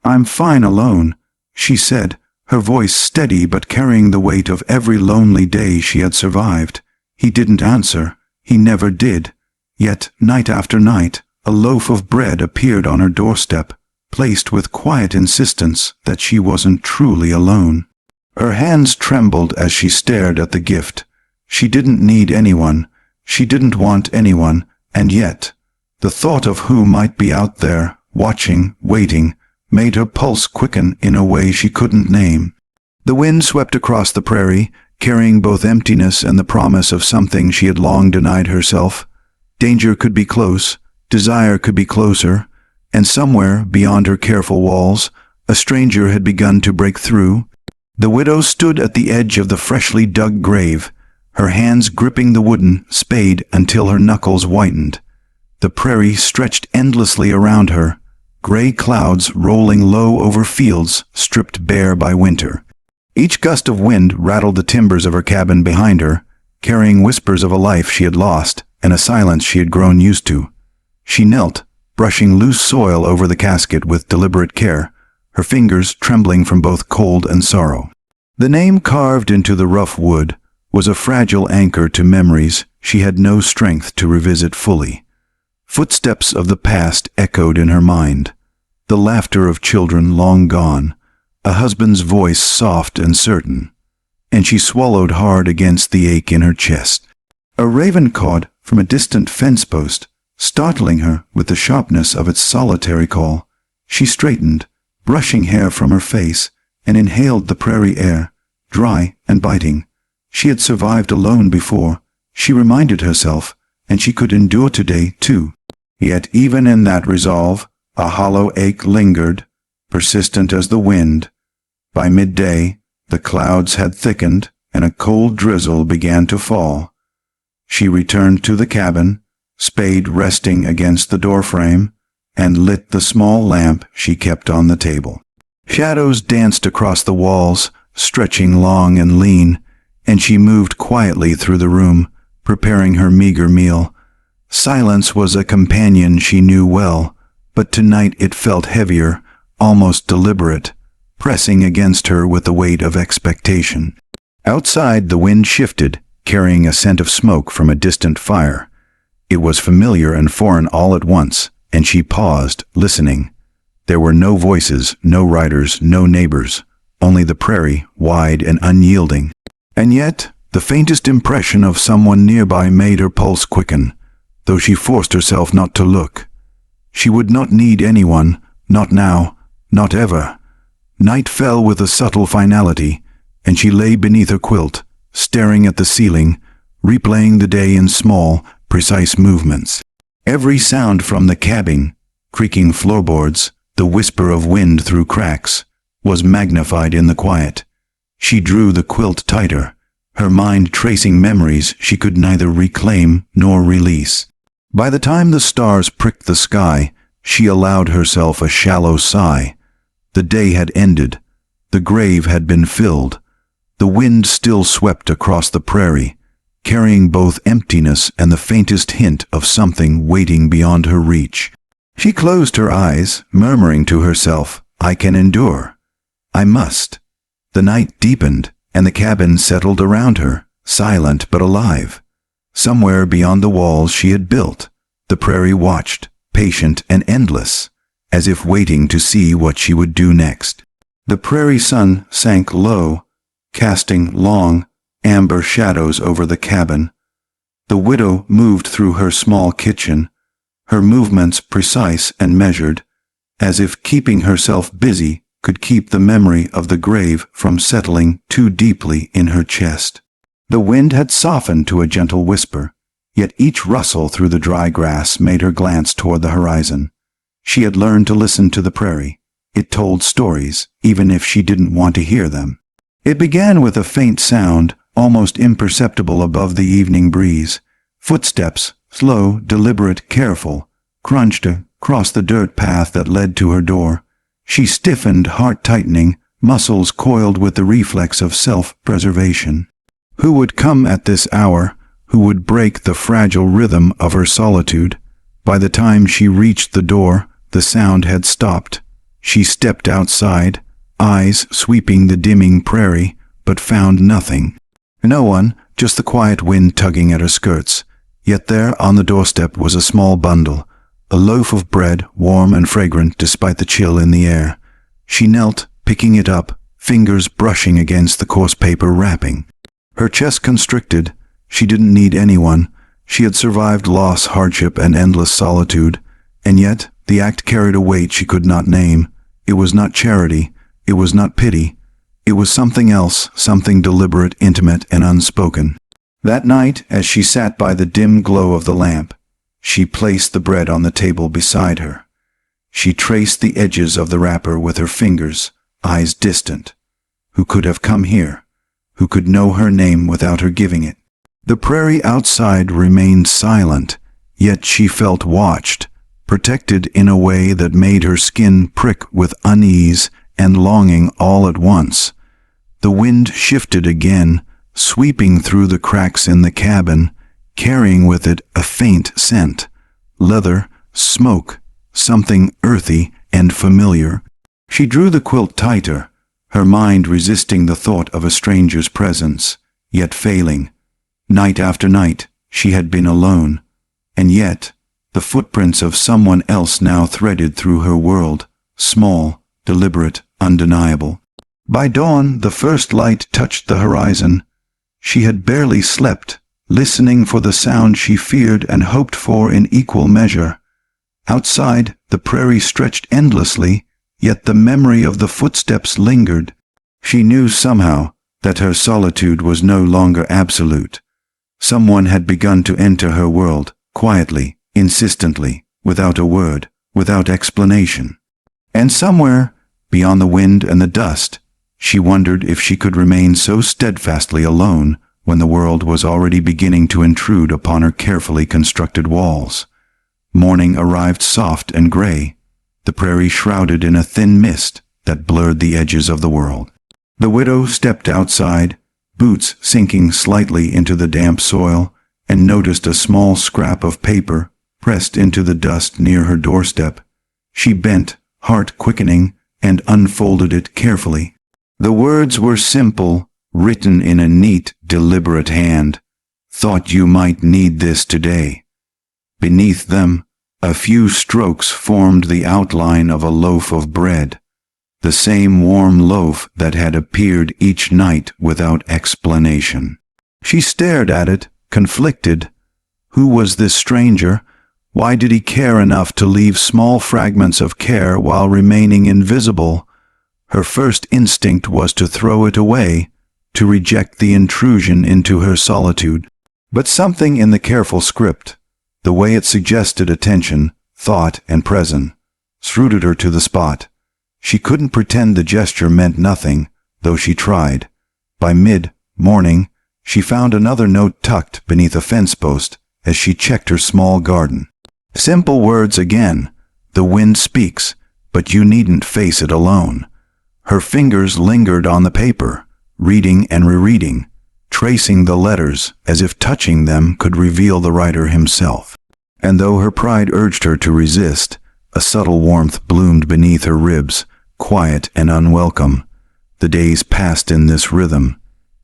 "I'm fine alone," she said, her voice steady but carrying the weight of every lonely day she had survived. He didn't answer. He never did. Yet, night after night, a loaf of bread appeared on her doorstep, placed with quiet insistence that she wasn't truly alone. Her hands trembled as she stared at the gift. She didn't need anyone. She didn't want anyone, and yet, the thought of who might be out there, watching, waiting, made her pulse quicken in a way she couldn't name. The wind swept across the prairie, carrying both emptiness and the promise of something she had long denied herself. Danger could be close, desire could be closer, and somewhere beyond her careful walls, a stranger had begun to break through. The widow stood at the edge of the freshly dug grave, her hands gripping the wooden spade until her knuckles whitened. The prairie stretched endlessly around her, gray clouds rolling low over fields stripped bare by winter. Each gust of wind rattled the timbers of her cabin behind her, carrying whispers of a life she had lost and a silence she had grown used to. She knelt, brushing loose soil over the casket with deliberate care, her fingers trembling from both cold and sorrow. The name carved into the rough wood was a fragile anchor to memories she had no strength to revisit fully. Footsteps of the past echoed in her mind, the laughter of children long gone, a husband's voice soft and certain, and she swallowed hard against the ache in her chest. A raven cawed from a distant fence post, startling her with the sharpness of its solitary call. She straightened, brushing hair from her face, and inhaled the prairie air, dry and biting. She had survived alone before, she reminded herself, and she could endure today too. Yet even in that resolve, a hollow ache lingered, persistent as the wind. By midday, the clouds had thickened, and a cold drizzle began to fall. She returned to the cabin, spade resting against the doorframe, and lit the small lamp she kept on the table. Shadows danced across the walls, stretching long and lean, and she moved quietly through the room, preparing her meager meal. Silence was a companion she knew well, but tonight it felt heavier, almost deliberate, pressing against her with the weight of expectation. Outside, the wind shifted, carrying a scent of smoke from a distant fire. It was familiar and foreign all at once, and she paused, listening. There were no voices, no riders, no neighbors, only the prairie, wide and unyielding. And yet, the faintest impression of someone nearby made her pulse quicken, though she forced herself not to look. She would not need anyone, not now, not ever. Night fell with a subtle finality, and she lay beneath her quilt, staring at the ceiling, replaying the day in small, precise movements. Every sound from the cabin, creaking floorboards, the whisper of wind through cracks, was magnified in the quiet. She drew the quilt tighter, her mind tracing memories she could neither reclaim nor release. By the time the stars pricked the sky, she allowed herself a shallow sigh. The day had ended. The grave had been filled. The wind still swept across the prairie, carrying both emptiness and the faintest hint of something waiting beyond her reach. She closed her eyes, murmuring to herself, "I can endure. I must." The night deepened, and the cabin settled around her, silent but alive. Somewhere beyond the walls she had built, the prairie watched, patient and endless, as if waiting to see what she would do next. The prairie sun sank low, casting long, amber shadows over the cabin. The widow moved through her small kitchen, her movements precise and measured, as if keeping herself busy could keep the memory of the grave from settling too deeply in her chest. The wind had softened to a gentle whisper, yet each rustle through the dry grass made her glance toward the horizon. She had learned to listen to the prairie. It told stories, even if she didn't want to hear them. It began with a faint sound, almost imperceptible above the evening breeze. Footsteps, slow, deliberate, careful, crunched across the dirt path that led to her door. She stiffened, heart tightening, muscles coiled with the reflex of self-preservation. Who would come at this hour? Who would break the fragile rhythm of her solitude? By the time she reached the door, the sound had stopped. She stepped outside, eyes sweeping the dimming prairie, but found nothing. No one, just the quiet wind tugging at her skirts. Yet there on the doorstep was a small bundle, a loaf of bread, warm and fragrant despite the chill in the air. She knelt, picking it up, fingers brushing against the coarse paper wrapping. Her chest constricted. She didn't need anyone. She had survived loss, hardship, and endless solitude. And yet, the act carried a weight she could not name. It was not charity. It was not pity. It was something else, something deliberate, intimate, and unspoken. That night, as she sat by the dim glow of the lamp, she placed the bread on the table beside her. She traced the edges of the wrapper with her fingers, eyes distant. Who could have come here? Who could know her name without her giving it? The prairie outside remained silent, yet she felt watched, protected in a way that made her skin prick with unease and longing all at once. The wind shifted again, sweeping through the cracks in the cabin, carrying with it a faint scent. Leather, smoke, something earthy and familiar. She drew the quilt tighter, her mind resisting the thought of a stranger's presence, yet failing. Night after night, she had been alone, and yet the footprints of someone else now threaded through her world, small, deliberate, undeniable. By dawn, the first light touched the horizon. She had barely slept, listening for the sound she feared and hoped for in equal measure. Outside, the prairie stretched endlessly, yet the memory of the footsteps lingered. She knew somehow that her solitude was no longer absolute. Someone had begun to enter her world, quietly, insistently, without a word, without explanation. And somewhere, beyond the wind and the dust, she wondered if she could remain so steadfastly alone when the world was already beginning to intrude upon her carefully constructed walls. Morning arrived soft and gray, the prairie shrouded in a thin mist that blurred the edges of the world. The widow stepped outside, boots sinking slightly into the damp soil, and noticed a small scrap of paper pressed into the dust near her doorstep. She bent, heart quickening, and unfolded it carefully. The words were simple, written in a neat, deliberate hand. "Thought you might need this today." Beneath them, a few strokes formed the outline of a loaf of bread, the same warm loaf that had appeared each night without explanation. She stared at it, conflicted. Who was this stranger? Why did he care enough to leave small fragments of care while remaining invisible? Her first instinct was to throw it away, to reject the intrusion into her solitude. But something in the careful script, the way it suggested attention, thought, and presence, rooted her to the spot. She couldn't pretend the gesture meant nothing, though she tried. By mid-morning, she found another note tucked beneath a fence post as she checked her small garden. Simple words again. "The wind speaks, but you needn't face it alone." Her fingers lingered on the paper, reading and rereading, tracing the letters as if touching them could reveal the writer himself. And though her pride urged her to resist, a subtle warmth bloomed beneath her ribs, quiet and unwelcome. The days passed in this rhythm.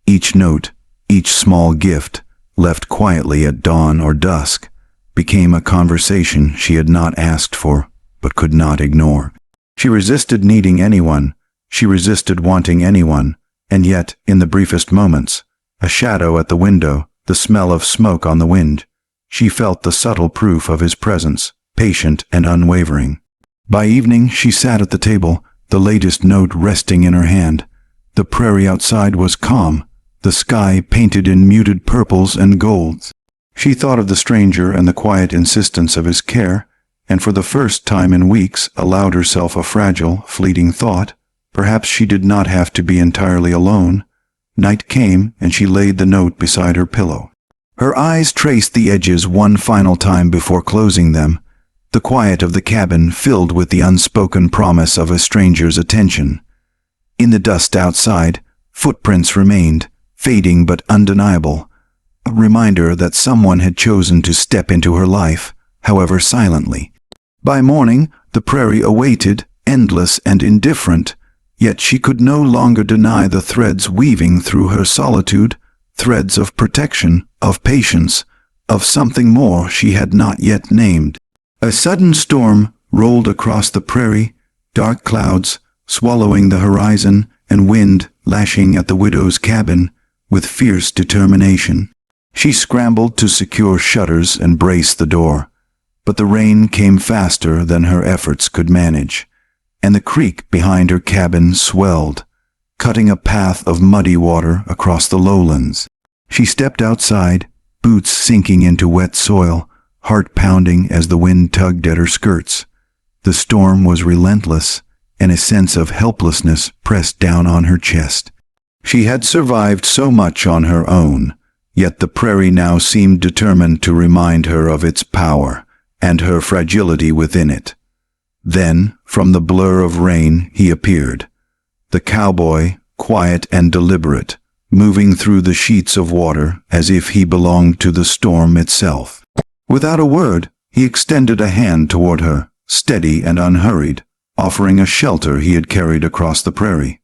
Each note, each small gift, left quietly at dawn or dusk, became a conversation she had not asked for, but could not ignore. She resisted needing anyone. She resisted wanting anyone. And yet, in the briefest moments, a shadow at the window, the smell of smoke on the wind, she felt the subtle proof of his presence, patient and unwavering. By evening, she sat at the table, the latest note resting in her hand. The prairie outside was calm, the sky painted in muted purples and golds. She thought of the stranger and the quiet insistence of his care, and for the first time in weeks allowed herself a fragile, fleeting thought. Perhaps she did not have to be entirely alone. Night came, and she laid the note beside her pillow. Her eyes traced the edges one final time before closing them, the quiet of the cabin filled with the unspoken promise of a stranger's attention. In the dust outside, footprints remained, fading but undeniable, a reminder that someone had chosen to step into her life, however silently. By morning, the prairie awaited, endless and indifferent, yet she could no longer deny the threads weaving through her solitude, threads of protection, of patience, of something more she had not yet named. A sudden storm rolled across the prairie, dark clouds swallowing the horizon and wind lashing at the widow's cabin with fierce determination. She scrambled to secure shutters and brace the door, but the rain came faster than her efforts could manage, and the creek behind her cabin swelled, cutting a path of muddy water across the lowlands. She stepped outside, boots sinking into wet soil, heart pounding as the wind tugged at her skirts. The storm was relentless, and a sense of helplessness pressed down on her chest. She had survived so much on her own, yet the prairie now seemed determined to remind her of its power and her fragility within it. Then, from the blur of rain, he appeared. The cowboy, quiet and deliberate, moving through the sheets of water as if he belonged to the storm itself. Without a word, he extended a hand toward her, steady and unhurried, offering a shelter he had carried across the prairie.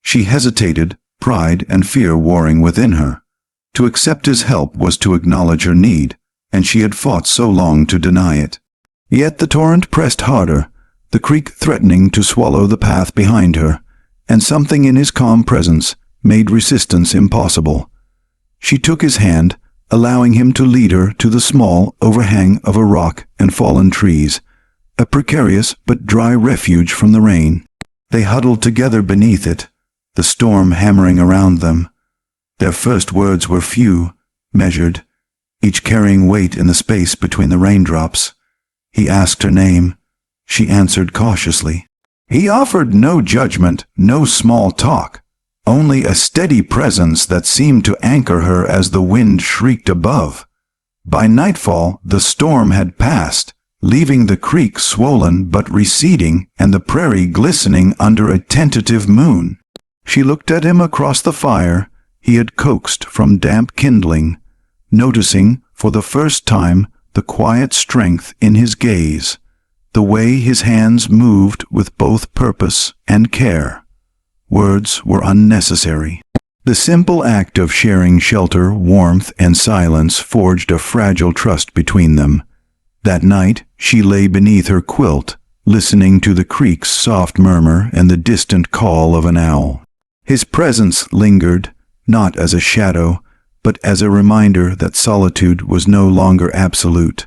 She hesitated, pride and fear warring within her. To accept his help was to acknowledge her need, and she had fought so long to deny it. Yet the torrent pressed harder, the creek threatening to swallow the path behind her, and something in his calm presence made resistance impossible. She took his hand, allowing him to lead her to the small overhang of a rock and fallen trees, a precarious but dry refuge from the rain. They huddled together beneath it, the storm hammering around them. Their first words were few, measured, each carrying weight in the space between the raindrops. He asked her name. She answered cautiously. He offered no judgment, no small talk, only a steady presence that seemed to anchor her as the wind shrieked above. By nightfall, the storm had passed, leaving the creek swollen but receding and the prairie glistening under a tentative moon. She looked at him across the fire he had coaxed from damp kindling, noticing for the first time the quiet strength in his gaze, the way his hands moved with both purpose and care. Words were unnecessary. The simple act of sharing shelter, warmth, and silence forged a fragile trust between them. That night she lay beneath her quilt, listening to the creek's soft murmur and the distant call of an owl. His presence lingered, not as a shadow, but as a reminder that solitude was no longer absolute.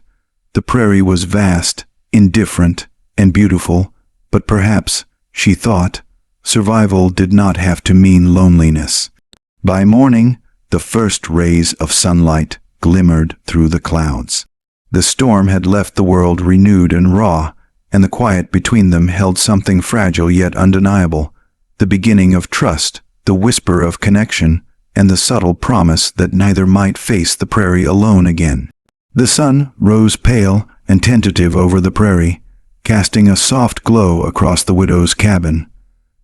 The prairie was vast, indifferent, and beautiful, but perhaps, she thought, survival did not have to mean loneliness. By morning, the first rays of sunlight glimmered through the clouds. The storm had left the world renewed and raw, and the quiet between them held something fragile yet undeniable, the beginning of trust, the whisper of connection, and the subtle promise that neither might face the prairie alone again. The sun rose pale and tentative over the prairie, casting a soft glow across the widow's cabin.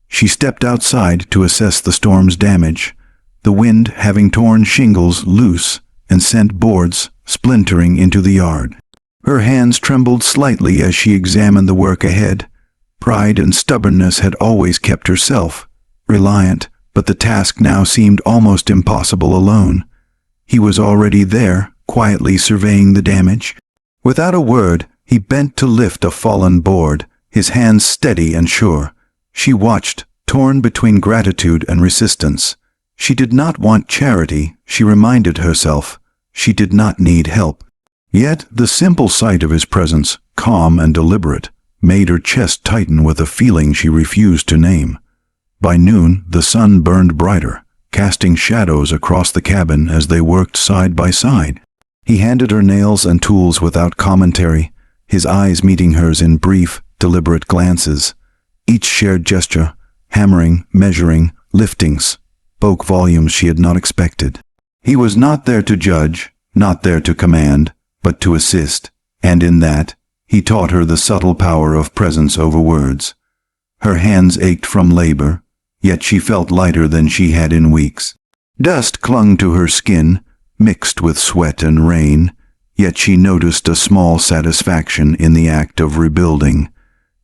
She stepped outside to assess the storm's damage, the wind having torn shingles loose and sent boards splintering into the yard. Her hands trembled slightly as she examined the work ahead. Pride and stubbornness had always kept her self-reliant, but the task now seemed almost impossible alone. He was already there, quietly surveying the damage. Without a word, he bent to lift a fallen board, his hands steady and sure. She watched, torn between gratitude and resistance. She did not want charity, she reminded herself. She did not need help. Yet the simple sight of his presence, calm and deliberate, made her chest tighten with a feeling she refused to name. By noon, the sun burned brighter, casting shadows across the cabin as they worked side by side. He handed her nails and tools without commentary, his eyes meeting hers in brief, deliberate glances. Each shared gesture, hammering, measuring, lifting, spoke volumes she had not expected. He was not there to judge, not there to command, but to assist, and in that, he taught her the subtle power of presence over words. Her hands ached from labor, yet she felt lighter than she had in weeks. Dust clung to her skin, mixed with sweat and rain, yet she noticed a small satisfaction in the act of rebuilding.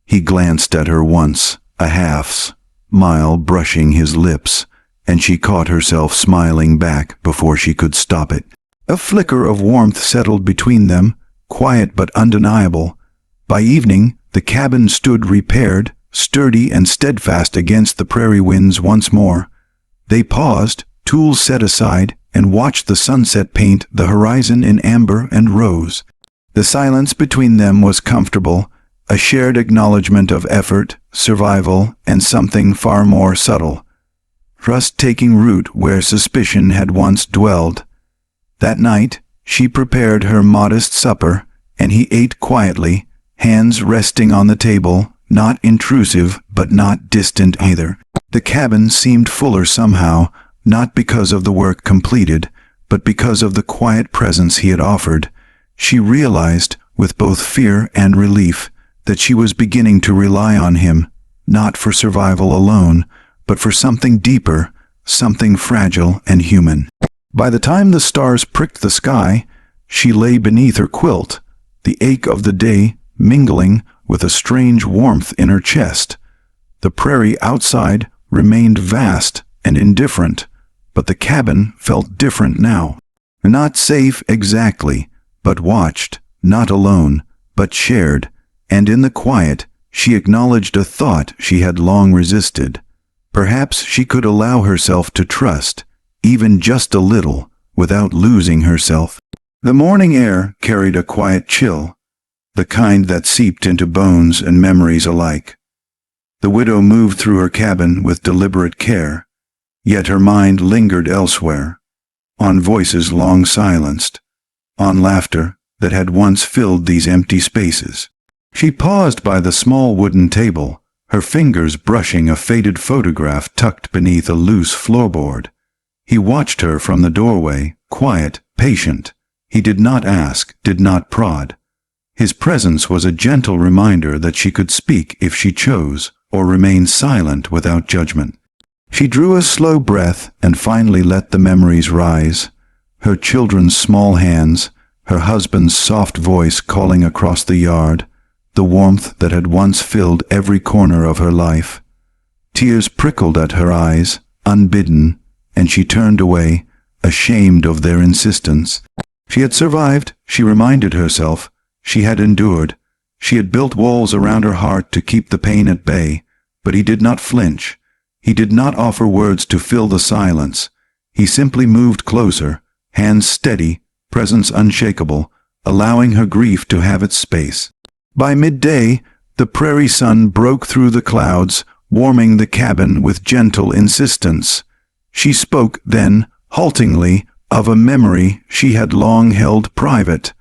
He glanced at her once, a half-smile brushing his lips, and she caught herself smiling back before she could stop it. A flicker of warmth settled between them, quiet but undeniable. By evening, the cabin stood repaired, sturdy and steadfast against the prairie winds once more. They paused, tools set aside, and watched the sunset paint the horizon in amber and rose. The silence between them was comfortable, a shared acknowledgement of effort, survival, and something far more subtle. Trust taking root where suspicion had once dwelled. That night, she prepared her modest supper, and he ate quietly, hands resting on the table, not intrusive but not distant either. The cabin seemed fuller somehow, not because of the work completed, but because of the quiet presence he had offered. She realized, with both fear and relief, that she was beginning to rely on him, not for survival alone, but for something deeper, something fragile and human. By the time the stars pricked the sky, she lay beneath her quilt, the ache of the day mingling with a strange warmth in her chest. The prairie outside remained vast and indifferent, but the cabin felt different now. Not safe exactly, but watched, not alone, but shared, and in the quiet she acknowledged a thought she had long resisted. Perhaps she could allow herself to trust, even just a little, without losing herself. The morning air carried a quiet chill, the kind that seeped into bones and memories alike. The widow moved through her cabin with deliberate care, yet her mind lingered elsewhere, on voices long silenced, on laughter that had once filled these empty spaces. She paused by the small wooden table, her fingers brushing a faded photograph tucked beneath a loose floorboard. He watched her from the doorway, quiet, patient. He did not ask, did not prod. His presence was a gentle reminder that she could speak if she chose, or remain silent without judgment. She drew a slow breath and finally let the memories rise. Her children's small hands, her husband's soft voice calling across the yard, the warmth that had once filled every corner of her life. Tears prickled at her eyes, unbidden, and she turned away, ashamed of their insistence. She had survived, she reminded herself. She had endured. She had built walls around her heart to keep the pain at bay, but he did not flinch. He did not offer words to fill the silence. He simply moved closer, hands steady, presence unshakable, allowing her grief to have its space. By midday, the prairie sun broke through the clouds, warming the cabin with gentle insistence. She spoke then, haltingly, of a memory she had long held private,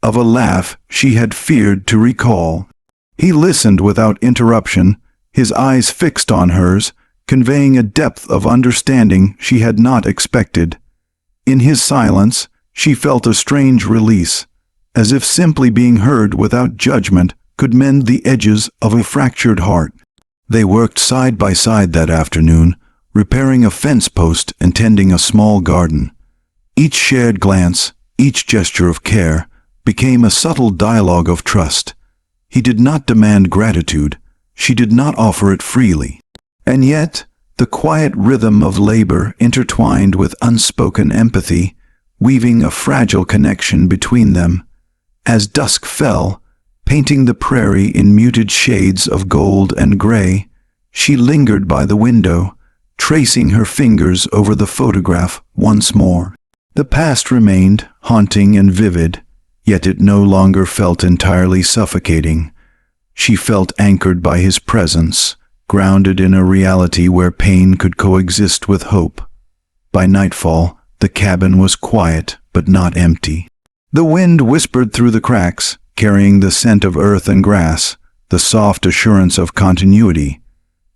of a laugh she had feared to recall. He listened without interruption, his eyes fixed on hers, conveying a depth of understanding she had not expected. In his silence, she felt a strange release, as if simply being heard without judgment could mend the edges of a fractured heart. They worked side by side that afternoon, repairing a fence post and tending a small garden. Each shared glance, each gesture of care, became a subtle dialogue of trust. He did not demand gratitude, she did not offer it freely. And yet, the quiet rhythm of labor intertwined with unspoken empathy, weaving a fragile connection between them. As dusk fell, painting the prairie in muted shades of gold and gray, she lingered by the window, tracing her fingers over the photograph once more. The past remained, haunting and vivid, yet it no longer felt entirely suffocating. She felt anchored by his presence, grounded in a reality where pain could coexist with hope. By nightfall, the cabin was quiet but not empty. The wind whispered through the cracks, carrying the scent of earth and grass, the soft assurance of continuity.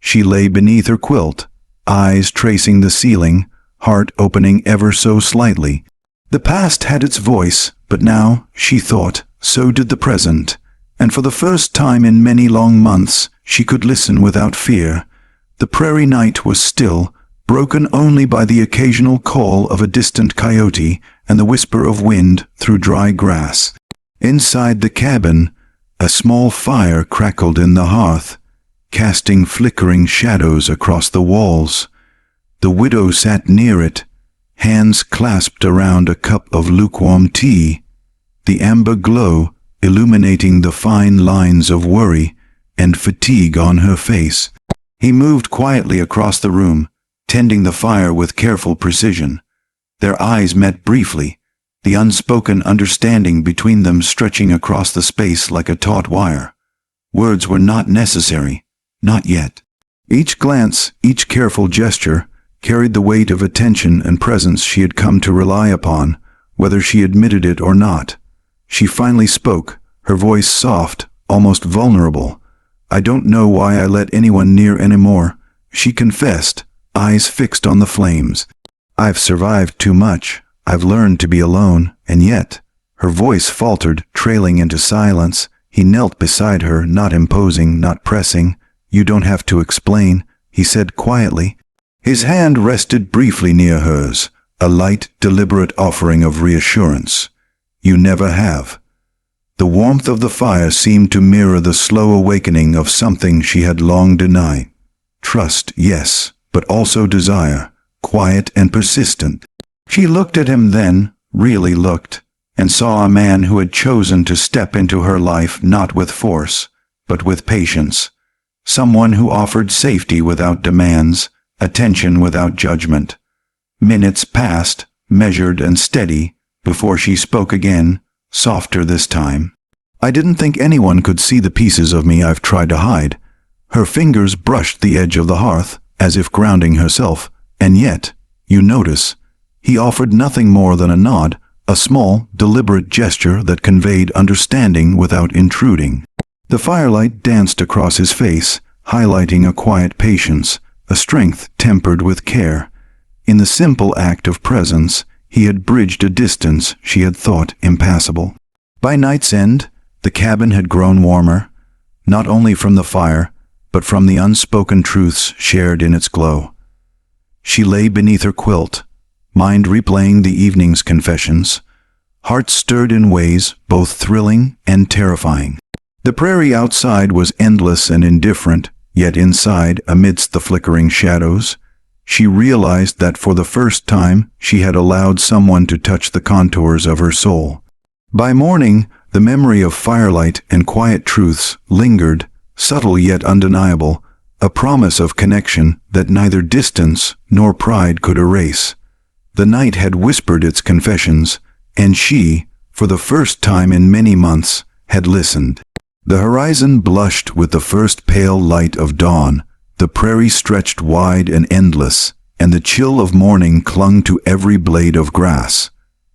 She lay beneath her quilt, eyes tracing the ceiling, heart opening ever so slightly. The past had its voice, but now, she thought, so did the present, and for the first time in many long months, she could listen without fear. The prairie night was still, broken only by the occasional call of a distant coyote and the whisper of wind through dry grass. Inside the cabin, A small fire crackled in the hearth, casting flickering shadows across the walls. The widow sat near it, hands clasped around a cup of lukewarm tea, the amber glow illuminating the fine lines of worry and fatigue on her face. He moved quietly across the room, tending the fire with careful precision. Their eyes met briefly, the unspoken understanding between them stretching across the space like a taut wire. Words were not necessary, not yet. Each glance, each careful gesture, carried the weight of attention and presence she had come to rely upon, whether she admitted it or not. She finally spoke, her voice soft, almost vulnerable. "I don't know why I let anyone near anymore," she confessed, eyes fixed on the flames. "I've survived too much. I've learned to be alone, and yet—" Her voice faltered, trailing into silence. He knelt beside her, not imposing, not pressing. "You don't have to explain," he said quietly. His hand rested briefly near hers, a light, deliberate offering of reassurance. "You never have." The warmth of the fire seemed to mirror the slow awakening of something she had long denied. Trust, yes, but also desire, quiet and persistent. She looked at him then, really looked, and saw a man who had chosen to step into her life not with force, but with patience. Someone who offered safety without demands, attention without judgment. Minutes passed, measured and steady, before she spoke again, softer this time. "I didn't think anyone could see the pieces of me I've tried to hide." Her fingers brushed the edge of the hearth, as if grounding herself, and yet, you notice, he offered nothing more than a nod, a small, deliberate gesture that conveyed understanding without intruding. The firelight danced across his face, highlighting a quiet patience, a strength tempered with care. In the simple act of presence, he had bridged a distance she had thought impassable. By night's end, the cabin had grown warmer, not only from the fire, but from the unspoken truths shared in its glow. She lay beneath her quilt, mind replaying the evening's confessions, heart stirred in ways both thrilling and terrifying. The prairie outside was endless and indifferent, yet inside, amidst the flickering shadows, she realized that for the first time she had allowed someone to touch the contours of her soul. By morning, the memory of firelight and quiet truths lingered, subtle yet undeniable, a promise of connection that neither distance nor pride could erase. The night had whispered its confessions, and she, for the first time in many months, had listened. The horizon blushed with the first pale light of dawn, the prairie stretched wide and endless, and the chill of morning clung to every blade of grass.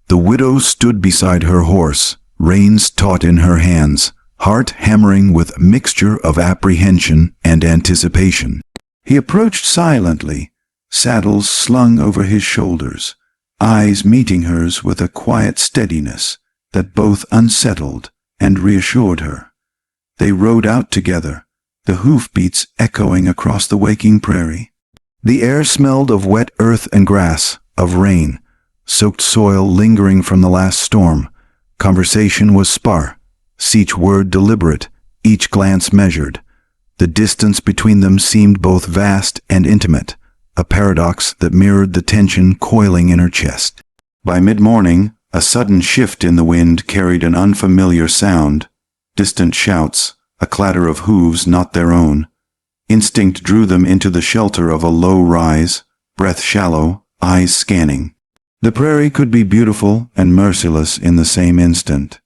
The widow stood beside her horse, reins taut in her hands, heart hammering with a mixture of apprehension and anticipation. He approached silently, saddles slung over his shoulders, eyes meeting hers with a quiet steadiness that both unsettled and reassured her. They rode out together, the hoofbeats echoing across the waking prairie. The air smelled of wet earth and grass, of rain, soaked soil lingering from the last storm. Conversation was sparse, each word deliberate, each glance measured. The distance between them seemed both vast and intimate, a paradox that mirrored the tension coiling in her chest. By mid-morning, a sudden shift in the wind carried an unfamiliar sound, distant shouts, a clatter of hooves not their own. Instinct drew them into the shelter of a low rise, breath shallow, eyes scanning. The prairie could be beautiful and merciless in the same instant.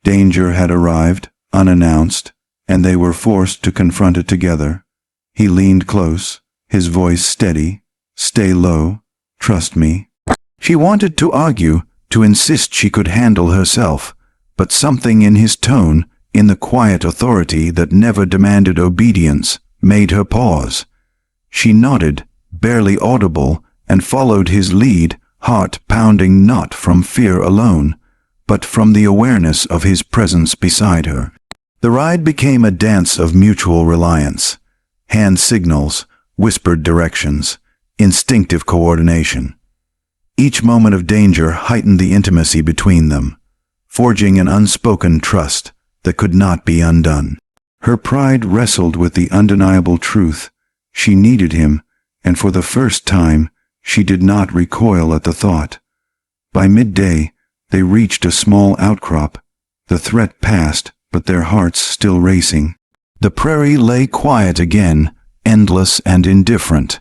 Danger had arrived, unannounced, and they were forced to confront it together. He leaned close, his voice steady. "Stay low. Trust me." She wanted to argue, to insist she could handle herself, but something in his tone, in the quiet authority that never demanded obedience, made her pause. She nodded, barely audible, and followed his lead, heart pounding not from fear alone, but from the awareness of his presence beside her. The ride became a dance of mutual reliance. Hand signals, whispered directions, instinctive coordination. Each moment of danger heightened the intimacy between them, forging an unspoken trust, that could not be undone. Her pride wrestled with the undeniable truth. She needed him, and for the first time, she did not recoil at the thought. By midday, they reached a small outcrop. The threat passed, but their hearts still racing. The prairie lay quiet again, endless and indifferent.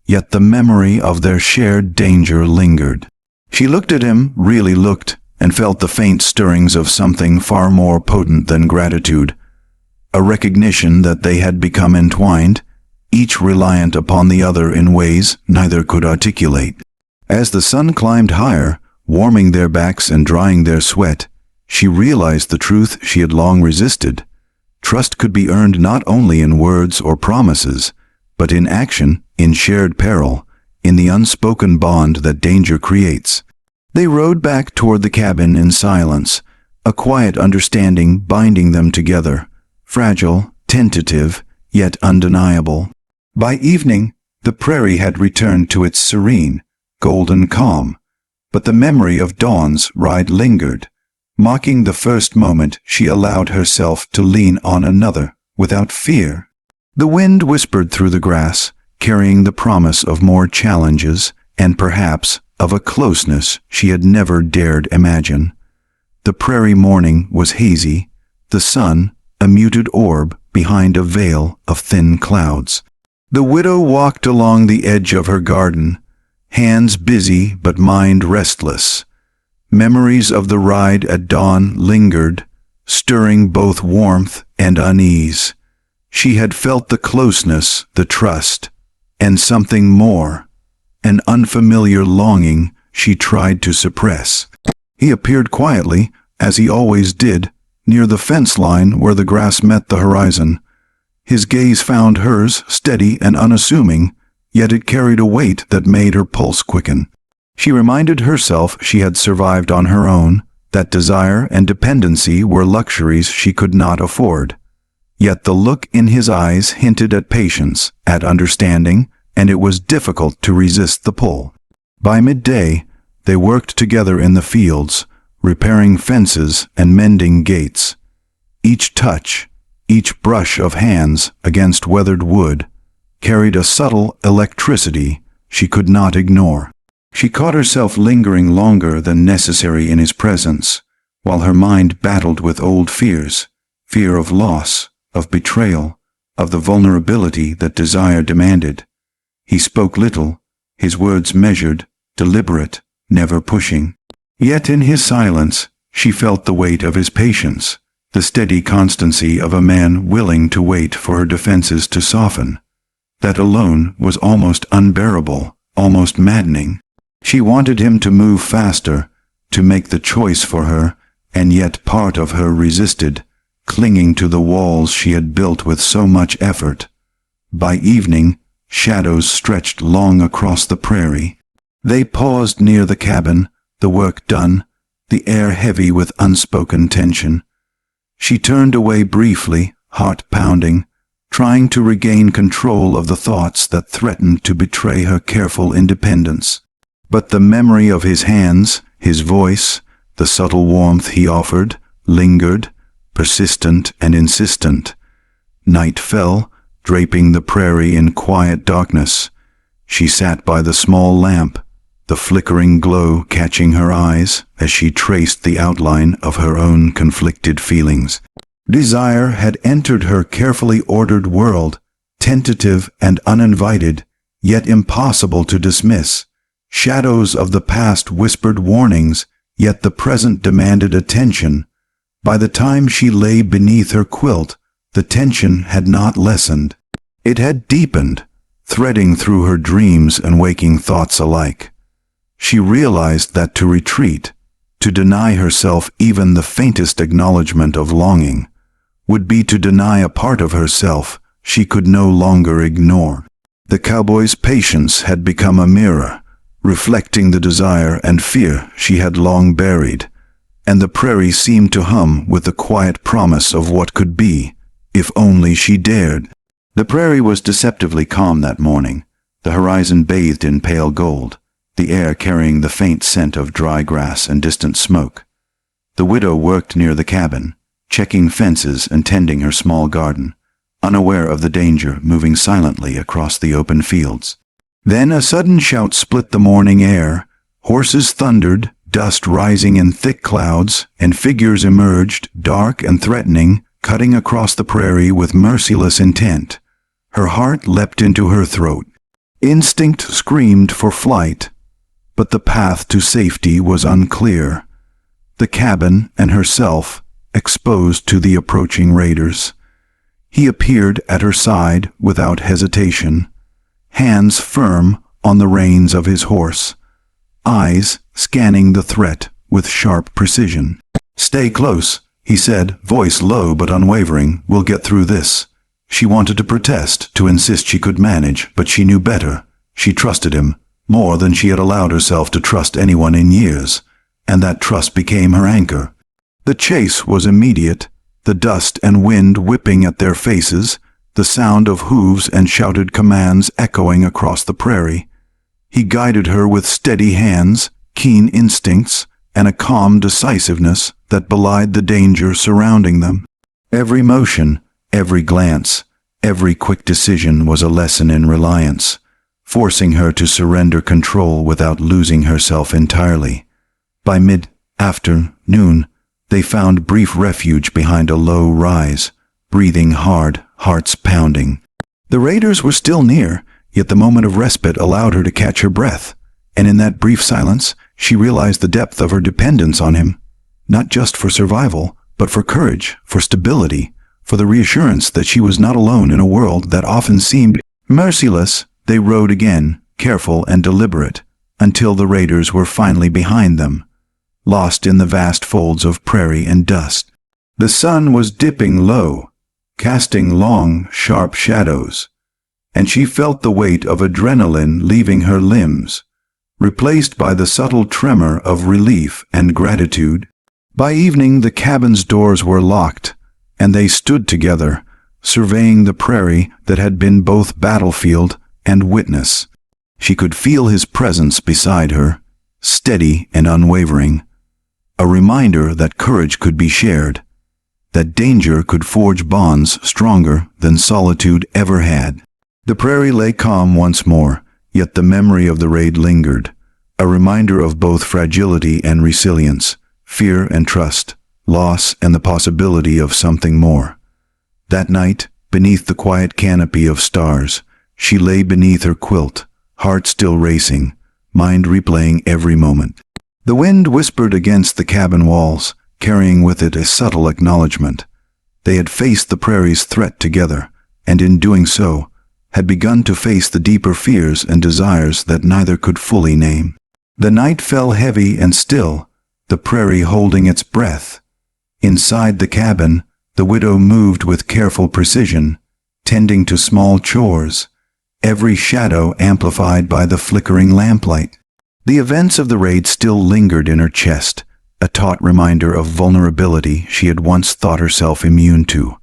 Yet the memory of their shared danger lingered. She looked at him, really looked, and felt the faint stirrings of something far more potent than gratitude. A recognition that they had become entwined, each reliant upon the other in ways neither could articulate. As the sun climbed higher, warming their backs and drying their sweat, she realized the truth she had long resisted. Trust could be earned not only in words or promises, but in action, in shared peril, in the unspoken bond that danger creates. They rode back toward the cabin in silence, a quiet understanding binding them together, fragile, tentative, yet undeniable. By evening, the prairie had returned to its serene, golden calm, but the memory of Dawn's ride lingered, mocking the first moment she allowed herself to lean on another without fear. The wind whispered through the grass, carrying the promise of more challenges and perhaps of a closeness she had never dared imagine. The prairie morning was hazy, the sun a muted orb behind a veil of thin clouds. The widow walked along the edge of her garden, hands busy but mind restless. Memories of the ride at dawn lingered, stirring both warmth and unease. She had felt the closeness, the trust, and something more, an unfamiliar longing she tried to suppress. He appeared quietly, as he always did, near the fence line where the grass met the horizon. His gaze found hers steady and unassuming, yet it carried a weight that made her pulse quicken. She reminded herself she had survived on her own, that desire and dependency were luxuries she could not afford. Yet the look in his eyes hinted at patience, at understanding, and it was difficult to resist the pull. By midday, they worked together in the fields, repairing fences and mending gates. Each touch, each brush of hands against weathered wood, carried a subtle electricity she could not ignore. She caught herself lingering longer than necessary in his presence, while her mind battled with old fears, fear of loss, of betrayal, of the vulnerability that desire demanded. He spoke little, his words measured, deliberate, never pushing. Yet in his silence, she felt the weight of his patience, the steady constancy of a man willing to wait for her defenses to soften. That alone was almost unbearable, almost maddening. She wanted him to move faster, to make the choice for her, and yet part of her resisted, clinging to the walls she had built with so much effort. By evening, shadows stretched long across the prairie. They paused near the cabin, the work done, the air heavy with unspoken tension. She turned away briefly, heart pounding, trying to regain control of the thoughts that threatened to betray her careful independence. But the memory of his hands, his voice, the subtle warmth he offered, lingered, persistent and insistent. Night fell, draping the prairie in quiet darkness. She sat by the small lamp, the flickering glow catching her eyes as she traced the outline of her own conflicted feelings. Desire had entered her carefully ordered world, tentative and uninvited, yet impossible to dismiss. Shadows of the past whispered warnings, yet the present demanded attention. By the time she lay beneath her quilt, the tension had not lessened. It had deepened, threading through her dreams and waking thoughts alike. She realized that to retreat, to deny herself even the faintest acknowledgement of longing, would be to deny a part of herself she could no longer ignore. The cowboy's patience had become a mirror, reflecting the desire and fear she had long buried, and the prairie seemed to hum with the quiet promise of what could be, if only she dared. The prairie was deceptively calm that morning, the horizon bathed in pale gold, the air carrying the faint scent of dry grass and distant smoke. The widow worked near the cabin, checking fences and tending her small garden, unaware of the danger, moving silently across the open fields. Then a sudden shout split the morning air. Horses thundered, dust rising in thick clouds, and figures emerged, dark and threatening, cutting across the prairie with merciless intent. Her heart leapt into her throat. Instinct screamed for flight, but the path to safety was unclear. The cabin and herself exposed to the approaching raiders. He appeared at her side without hesitation, hands firm on the reins of his horse, eyes scanning the threat with sharp precision. "Stay close," he said, voice low but unwavering. "We'll get through this." She wanted to protest, to insist she could manage, but she knew better. She trusted him, more than she had allowed herself to trust anyone in years, and that trust became her anchor. The chase was immediate, the dust and wind whipping at their faces, the sound of hooves and shouted commands echoing across the prairie. He guided her with steady hands, keen instincts, and a calm decisiveness that belied the danger surrounding them. Every motion, every glance, every quick decision was a lesson in reliance, forcing her to surrender control without losing herself entirely. By mid-afternoon, they found brief refuge behind a low rise, breathing hard, hearts pounding. The raiders were still near, yet the moment of respite allowed her to catch her breath, and in that brief silence, she realized the depth of her dependence on him, not just for survival, but for courage, for stability, for the reassurance that she was not alone in a world that often seemed merciless. They rode again, careful and deliberate, until the raiders were finally behind them, lost in the vast folds of prairie and dust. The sun was dipping low, casting long, sharp shadows, and she felt the weight of adrenaline leaving her limbs, replaced by the subtle tremor of relief and gratitude. By evening, the cabin's doors were locked, and they stood together, surveying the prairie that had been both battlefield and witness. She could feel his presence beside her, steady and unwavering, a reminder that courage could be shared, that danger could forge bonds stronger than solitude ever had. The prairie lay calm once more, yet the memory of the raid lingered, a reminder of both fragility and resilience, fear and trust, loss and the possibility of something more. That night, beneath the quiet canopy of stars, she lay beneath her quilt, heart still racing, mind replaying every moment. The wind whispered against the cabin walls, carrying with it a subtle acknowledgement. They had faced the prairie's threat together, and in doing so, had begun to face the deeper fears and desires that neither could fully name. The night fell heavy and still, the prairie holding its breath. Inside the cabin, the widow moved with careful precision, tending to small chores, every shadow amplified by the flickering lamplight. The events of the raid still lingered in her chest, a taut reminder of vulnerability she had once thought herself immune to.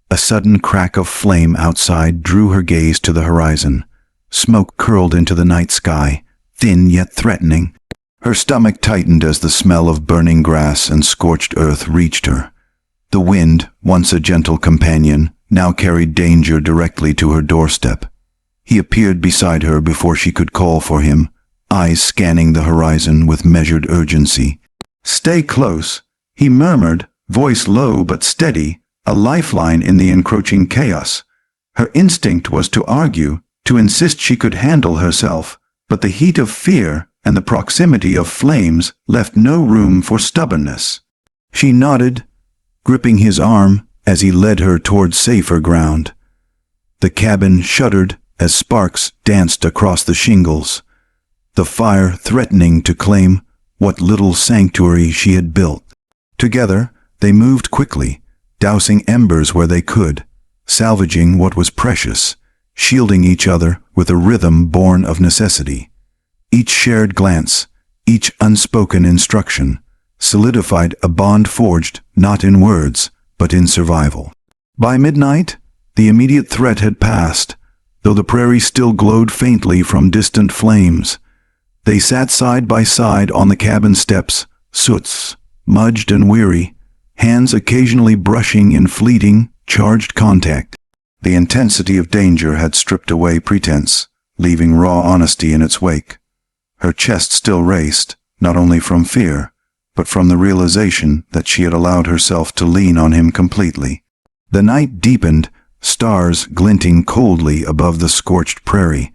A sudden crack of flame outside drew her gaze to the horizon. Smoke curled into the night sky, thin yet threatening. Her stomach tightened as the smell of burning grass and scorched earth reached her. The wind, once a gentle companion, now carried danger directly to her doorstep. He appeared beside her before she could call for him, eyes scanning the horizon with measured urgency. "Stay close," he murmured, voice low but steady, a lifeline in the encroaching chaos. Her instinct was to argue, to insist she could handle herself, but the heat of fear and the proximity of flames left no room for stubbornness. She nodded, gripping his arm as he led her toward safer ground. The cabin shuddered as sparks danced across the shingles, the fire threatening to claim what little sanctuary she had built. Together, they moved quickly, dousing embers where they could, salvaging what was precious, shielding each other with a rhythm born of necessity. Each shared glance, each unspoken instruction, solidified a bond forged not in words, but in survival. By midnight, the immediate threat had passed, though the prairie still glowed faintly from distant flames. They sat side by side on the cabin steps, soots, mudged and weary, hands occasionally brushing in fleeting, charged contact. The intensity of danger had stripped away pretense, leaving raw honesty in its wake. Her chest still raced, not only from fear, but from the realization that she had allowed herself to lean on him completely. The night deepened, stars glinting coldly above the scorched prairie.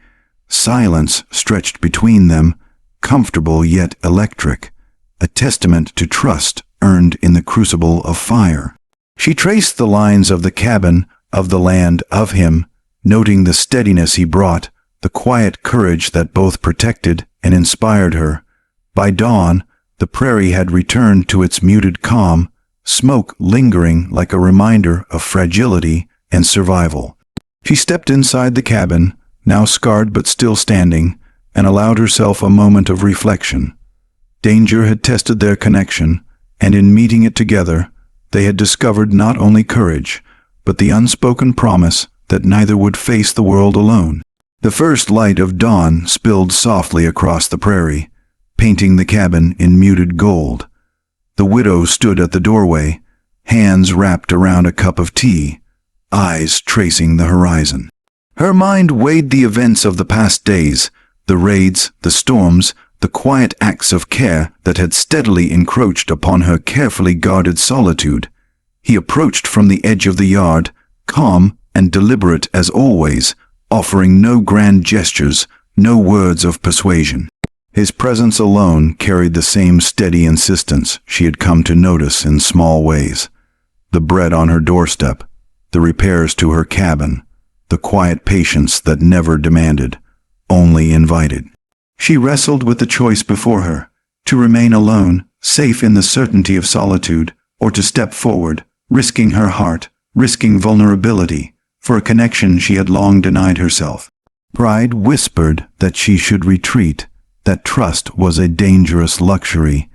Silence stretched between them, comfortable yet electric, a testament to trust earned in the crucible of fire. She traced the lines of the cabin, of the land, of him, noting the steadiness he brought, the quiet courage that both protected and inspired her. By dawn, the prairie had returned to its muted calm, smoke lingering like a reminder of fragility and survival. She stepped inside the cabin, now scarred but still standing, and allowed herself a moment of reflection. Danger had tested their connection, and in meeting it together, they had discovered not only courage, but the unspoken promise that neither would face the world alone. The first light of dawn spilled softly across the prairie, painting the cabin in muted gold. The widow stood at the doorway, hands wrapped around a cup of tea, eyes tracing the horizon. Her mind weighed the events of the past days, the raids, the storms, the quiet acts of care that had steadily encroached upon her carefully guarded solitude. He approached from the edge of the yard, calm and deliberate as always, offering no grand gestures, no words of persuasion. His presence alone carried the same steady insistence she had come to notice in small ways. The bread on her doorstep, the repairs to her cabin, the quiet patience that never demanded, only invited. She wrestled with the choice before her, to remain alone, safe in the certainty of solitude, or to step forward, risking her heart, risking vulnerability, for a connection she had long denied herself. Pride whispered that she should retreat, that trust was a dangerous luxury.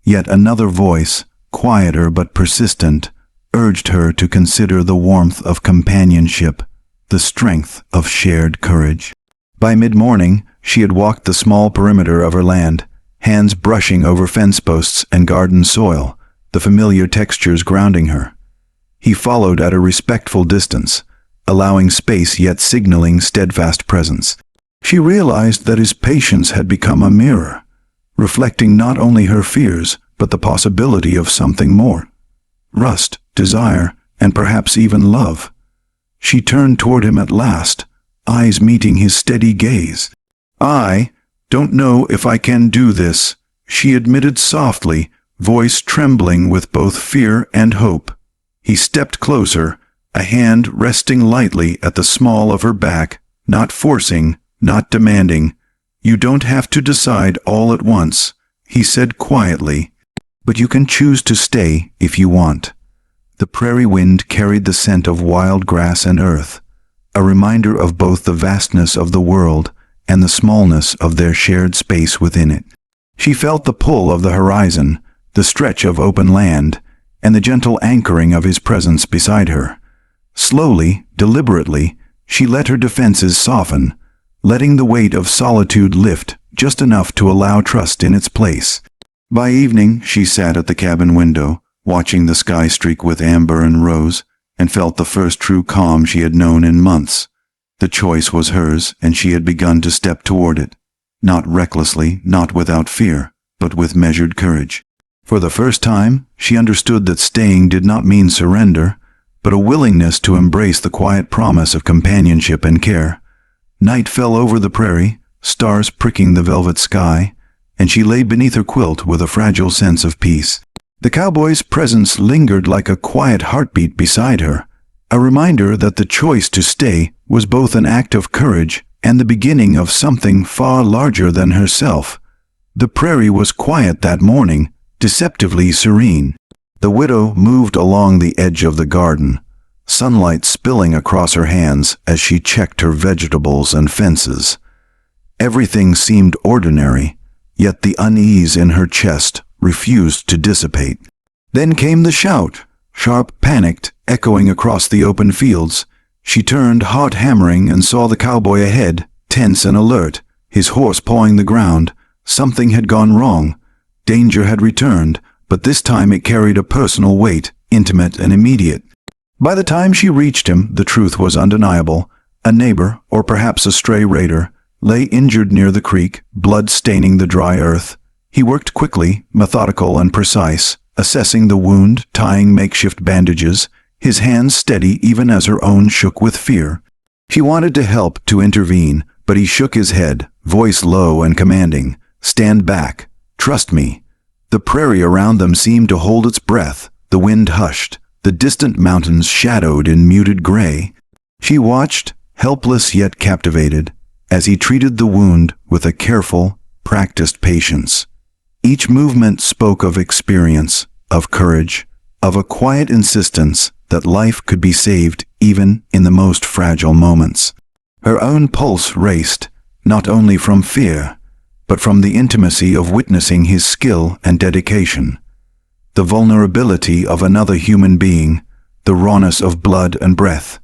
Yet another voice, quieter but persistent, urged her to consider the warmth of companionship, the strength of shared courage. By mid-morning, she had walked the small perimeter of her land, hands brushing over fence posts and garden soil, the familiar textures grounding her. He followed at a respectful distance, allowing space yet signaling steadfast presence. She realized that his patience had become a mirror, reflecting not only her fears, but the possibility of something more. Rust, desire, and perhaps even love. She turned toward him at last, eyes meeting his steady gaze. "I don't know if I can do this," she admitted softly, voice trembling with both fear and hope. He stepped closer, a hand resting lightly at the small of her back, not forcing, not demanding. "You don't have to decide all at once," he said quietly, "but you can choose to stay if you want." The prairie wind carried the scent of wild grass and earth, a reminder of both the vastness of the world and the smallness of their shared space within it. She felt the pull of the horizon, the stretch of open land, and the gentle anchoring of his presence beside her. Slowly, deliberately, she let her defenses soften, letting the weight of solitude lift just enough to allow trust in its place. By evening, she sat at the cabin window, watching the sky streak with amber and rose, and felt the first true calm she had known in months. The choice was hers, and she had begun to step toward it, not recklessly, not without fear, but with measured courage. For the first time, she understood that staying did not mean surrender, but a willingness to embrace the quiet promise of companionship and care. Night fell over the prairie, stars pricking the velvet sky, and she lay beneath her quilt with a fragile sense of peace. The cowboy's presence lingered like a quiet heartbeat beside her, a reminder that the choice to stay was both an act of courage and the beginning of something far larger than herself. The prairie was quiet that morning, deceptively serene. The widow moved along the edge of the garden, sunlight spilling across her hands as she checked her vegetables and fences. Everything seemed ordinary, yet the unease in her chest refused to dissipate. Then came the shout, sharp, panicked, echoing across the open fields. She turned, heart hammering, and saw the cowboy ahead, tense and alert, his horse pawing the ground. Something had gone wrong. Danger had returned, but this time it carried a personal weight, intimate and immediate. By the time she reached him, the truth was undeniable. A neighbor, or perhaps a stray raider, lay injured near the creek, blood staining the dry earth. He worked quickly, methodical and precise, assessing the wound, tying makeshift bandages, his hands steady even as her own shook with fear. She wanted to help, to intervene, but he shook his head, voice low and commanding. "Stand back. Trust me." The prairie around them seemed to hold its breath. The wind hushed, the distant mountains shadowed in muted gray. She watched, helpless yet captivated, as he treated the wound with a careful, practiced patience. Each movement spoke of experience, of courage, of a quiet insistence that life could be saved even in the most fragile moments. Her own pulse raced, not only from fear, but from the intimacy of witnessing his skill and dedication. The vulnerability of another human being, the rawness of blood and breath,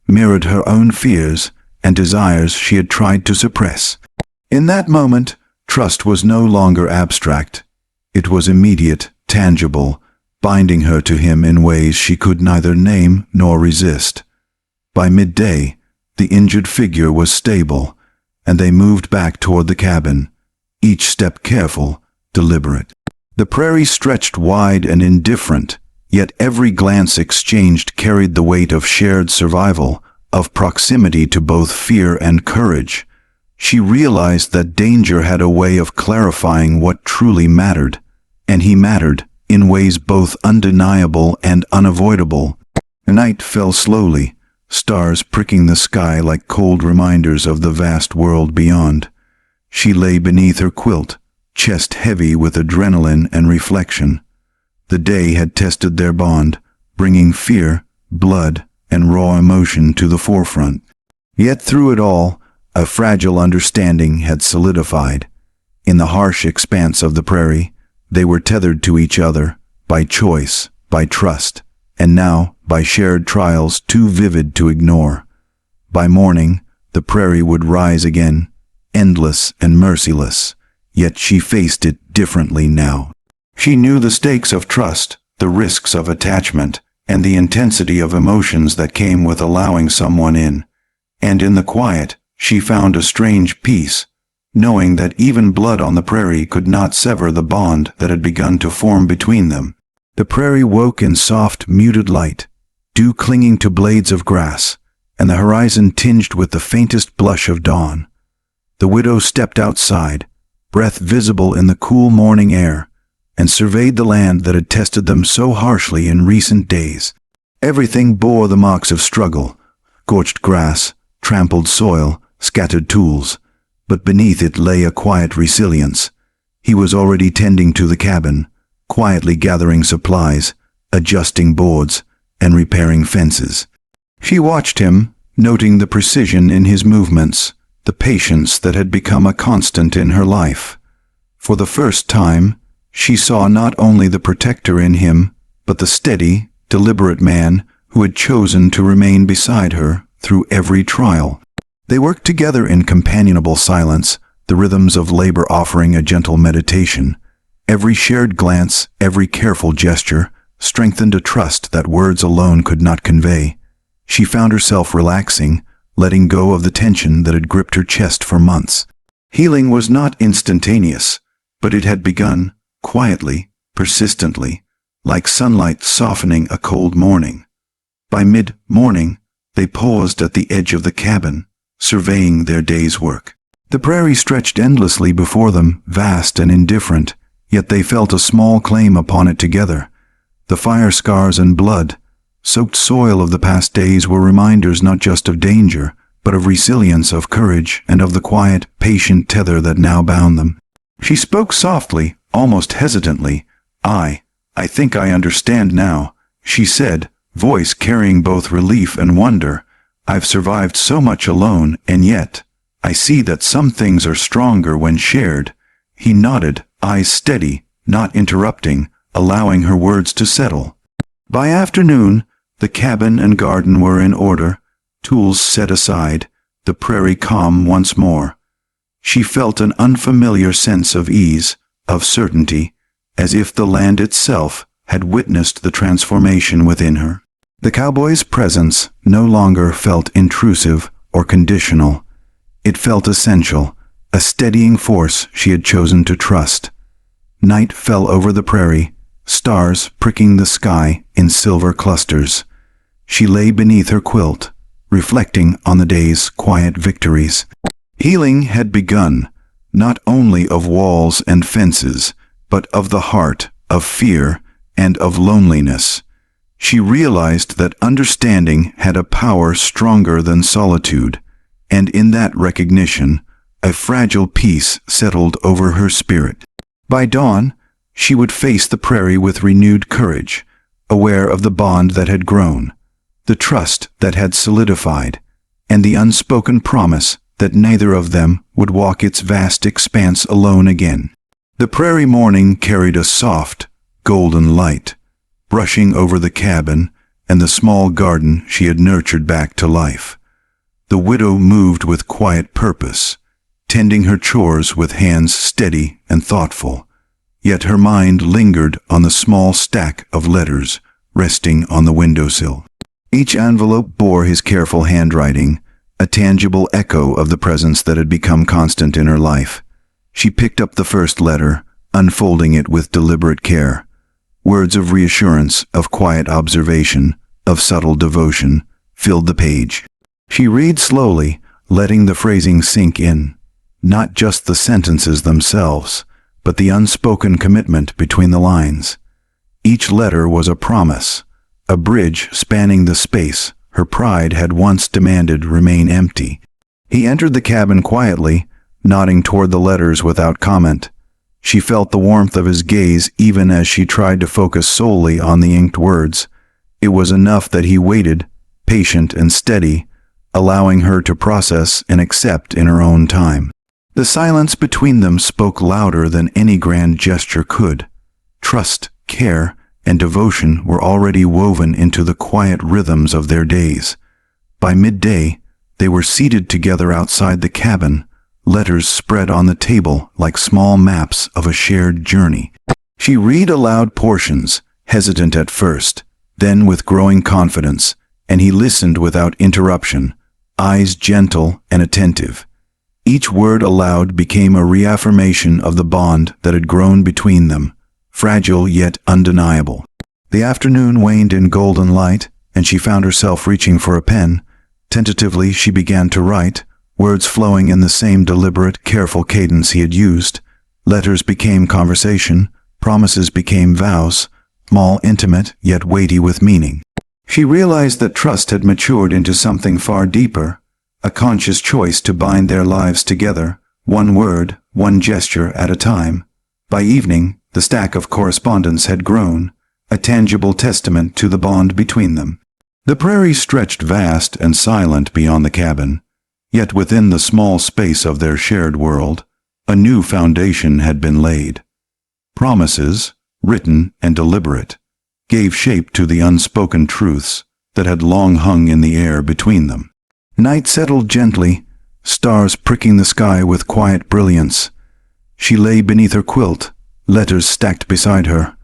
mirrored her own fears and desires she had tried to suppress. In that moment, trust was no longer abstract. It was immediate, tangible, binding her to him in ways she could neither name nor resist. By midday, the injured figure was stable, and they moved back toward the cabin, each step careful, deliberate. The prairie stretched wide and indifferent, yet every glance exchanged carried the weight of shared survival, of proximity to both fear and courage. She realized that danger had a way of clarifying what truly mattered, and he mattered in ways both undeniable and unavoidable. Night fell slowly, stars pricking the sky like cold reminders of the vast world beyond. She lay beneath her quilt, chest heavy with adrenaline and reflection. The day had tested their bond, bringing fear, blood, and raw emotion to the forefront. Yet through it all, a fragile understanding had solidified. In the harsh expanse of the prairie, they were tethered to each other, by choice, by trust, and now by shared trials too vivid to ignore. By morning, the prairie would rise again, endless and merciless, yet she faced it differently now. She knew the stakes of trust, the risks of attachment, and the intensity of emotions that came with allowing someone in. And in the quiet, she found a strange peace, knowing that even blood on the prairie could not sever the bond that had begun to form between them. The prairie woke in soft, muted light, dew clinging to blades of grass, and the horizon tinged with the faintest blush of dawn. The widow stepped outside, breath visible in the cool morning air, and surveyed the land that had tested them so harshly in recent days. Everything bore the marks of struggle: scorched grass, trampled soil, scattered tools. But beneath it lay a quiet resilience. He was already tending to the cabin, quietly gathering supplies, adjusting boards, and repairing fences. She watched him, noting the precision in his movements, the patience that had become a constant in her life. For the first time, she saw not only the protector in him, but the steady, deliberate man who had chosen to remain beside her through every trial. They worked together in companionable silence, the rhythms of labor offering a gentle meditation. Every shared glance, every careful gesture, strengthened a trust that words alone could not convey. She found herself relaxing, letting go of the tension that had gripped her chest for months. Healing was not instantaneous, but it had begun, quietly, persistently, like sunlight softening a cold morning. By mid-morning, they paused at the edge of the cabin, surveying their day's work. The prairie stretched endlessly before them, vast and indifferent, yet they felt a small claim upon it together. The fire scars and blood-soaked soil of the past days were reminders not just of danger, but of resilience, of courage, and of the quiet, patient tether that now bound them. She spoke softly, almost hesitantly. I think I understand now," she said, voice carrying both relief and wonder. "I've survived so much alone, and yet, I see that some things are stronger when shared." He nodded, eyes steady, not interrupting, allowing her words to settle. By afternoon, the cabin and garden were in order, tools set aside, the prairie calm once more. She felt an unfamiliar sense of ease, of certainty, as if the land itself had witnessed the transformation within her. The cowboy's presence no longer felt intrusive or conditional. It felt essential, a steadying force she had chosen to trust. Night fell over the prairie, stars pricking the sky in silver clusters. She lay beneath her quilt, reflecting on the day's quiet victories. Healing had begun, not only of walls and fences, but of the heart, of fear, and of loneliness. She realized that understanding had a power stronger than solitude, and in that recognition, a fragile peace settled over her spirit. By dawn, she would face the prairie with renewed courage, aware of the bond that had grown, the trust that had solidified, and the unspoken promise that neither of them would walk its vast expanse alone again. The prairie morning carried a soft, golden light, brushing over the cabin and the small garden she had nurtured back to life. The widow moved with quiet purpose, tending her chores with hands steady and thoughtful, yet her mind lingered on the small stack of letters resting on the windowsill. Each envelope bore his careful handwriting, a tangible echo of the presence that had become constant in her life. She picked up the first letter, unfolding it with deliberate care. Words of reassurance, of quiet observation, of subtle devotion filled the page. She read slowly, letting the phrasing sink in. Not just the sentences themselves, but the unspoken commitment between the lines. Each letter was a promise, a bridge spanning the space her pride had once demanded remain empty. He entered the cabin quietly, nodding toward the letters without comment. She felt the warmth of his gaze even as she tried to focus solely on the inked words. It was enough that he waited, patient and steady, allowing her to process and accept in her own time. The silence between them spoke louder than any grand gesture could. Trust, care, and devotion were already woven into the quiet rhythms of their days. By midday, they were seated together outside the cabin, letters spread on the table like small maps of a shared journey. She read aloud portions, hesitant at first, then with growing confidence, and he listened without interruption, eyes gentle and attentive. Each word aloud became a reaffirmation of the bond that had grown between them, fragile yet undeniable. The afternoon waned in golden light, and she found herself reaching for a pen. Tentatively she began to write, words flowing in the same deliberate, careful cadence he had used. Letters became conversation, promises became vows, small, intimate, yet weighty with meaning. She realized that trust had matured into something far deeper, a conscious choice to bind their lives together, one word, one gesture at a time. By evening, the stack of correspondence had grown, a tangible testament to the bond between them. The prairie stretched vast and silent beyond the cabin, yet within the small space of their shared world, a new foundation had been laid. Promises, written and deliberate, gave shape to the unspoken truths that had long hung in the air between them. Night settled gently, stars pricking the sky with quiet brilliance. She lay beneath her quilt, letters stacked beside her,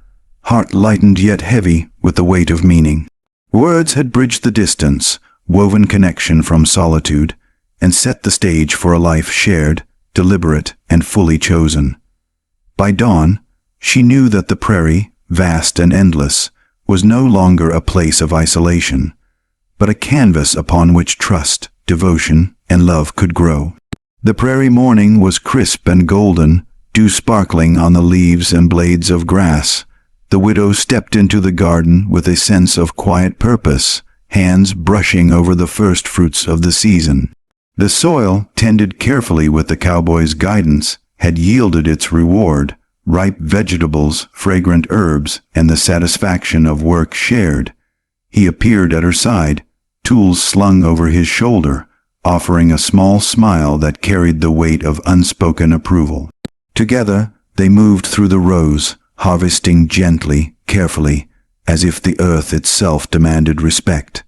heart lightened yet heavy with the weight of meaning. Words had bridged the distance, woven connection from solitude, and set the stage for a life shared, deliberate, and fully chosen. By dawn, she knew that the prairie, vast and endless, was no longer a place of isolation, but a canvas upon which trust, devotion, and love could grow. The prairie morning was crisp and golden, dew sparkling on the leaves and blades of grass. The widow stepped into the garden with a sense of quiet purpose, hands brushing over the first fruits of the season. The soil, tended carefully with the cowboy's guidance, had yielded its reward, ripe vegetables, fragrant herbs, and the satisfaction of work shared. He appeared at her side, tools slung over his shoulder, offering a small smile that carried the weight of unspoken approval. Together, they moved through the rows, harvesting gently, carefully, as if the earth itself demanded respect.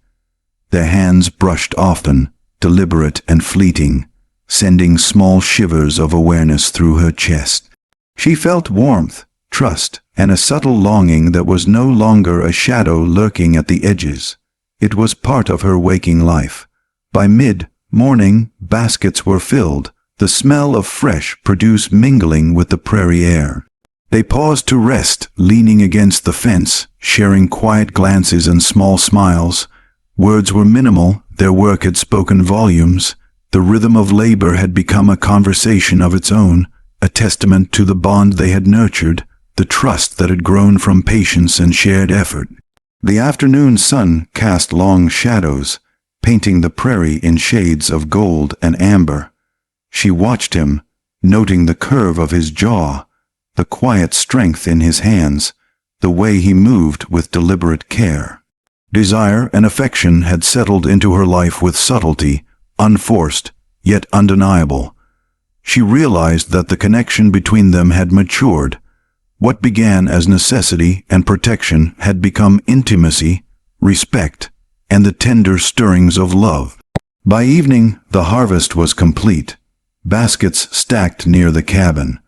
Their hands brushed often, deliberate and fleeting, sending small shivers of awareness through her chest. She felt warmth, trust, and a subtle longing that was no longer a shadow lurking at the edges. It was part of her waking life. By mid-morning, baskets were filled, the smell of fresh produce mingling with the prairie air. They paused to rest, leaning against the fence, sharing quiet glances and small smiles. Words were minimal, their work had spoken volumes. The rhythm of labor had become a conversation of its own, a testament to the bond they had nurtured, the trust that had grown from patience and shared effort. The afternoon sun cast long shadows, painting the prairie in shades of gold and amber. She watched him, noting the curve of his jaw, the quiet strength in his hands, the way he moved with deliberate care. Desire and affection had settled into her life with subtlety, unforced, yet undeniable. She realized that the connection between them had matured. What began as necessity and protection had become intimacy, respect, and the tender stirrings of love. By evening, the harvest was complete. Baskets stacked near the cabin,